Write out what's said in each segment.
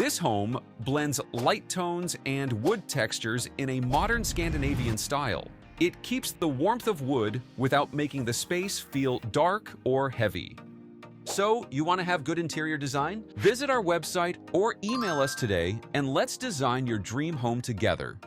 This home blends light tones and wood textures in a modern Scandinavian style. It keeps the warmth of wood without making the space feel dark or heavy. So, you want to have good interior design? Visit our website or email us today and let's design your dream home together.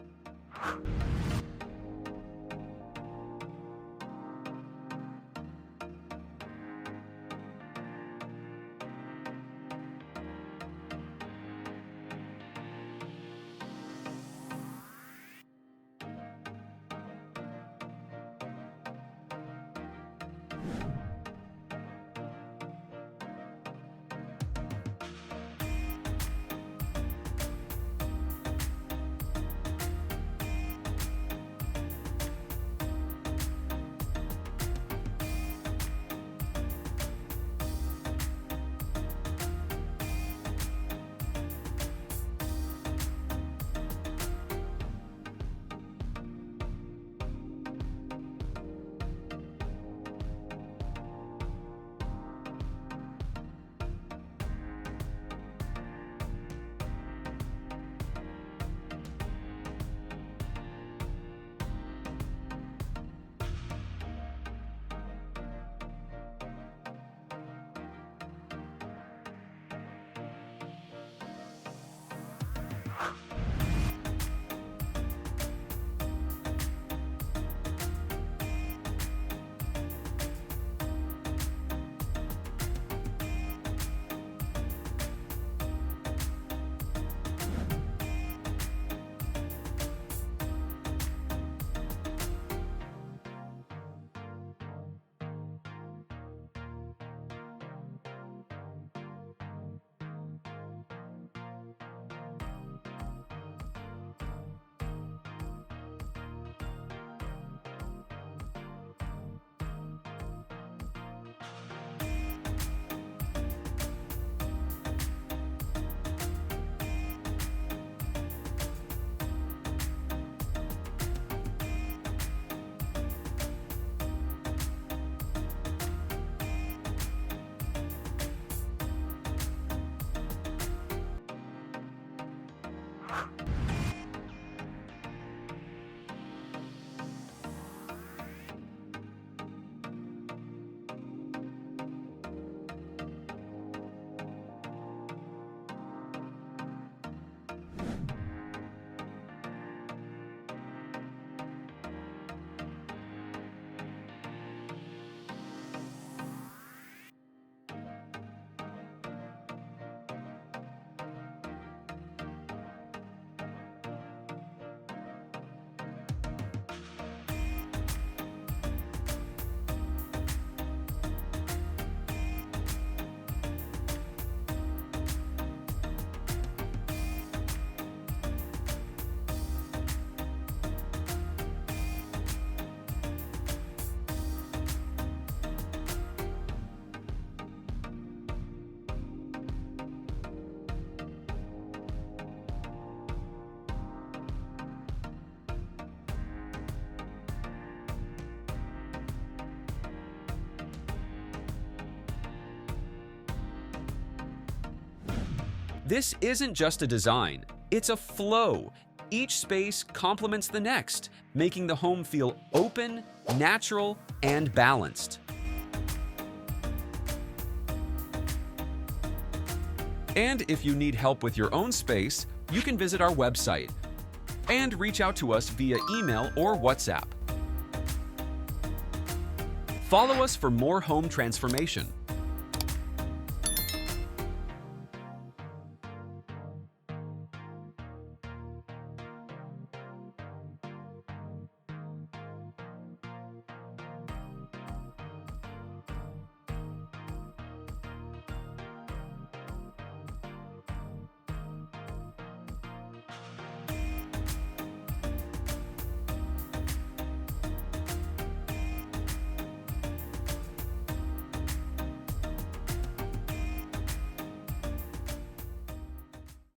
This isn't just a design, it's a flow. Each space complements the next, making the home feel open, natural, and balanced. And if you need help with your own space, you can visit our website and reach out to us via email or WhatsApp. Follow us for more home transformation.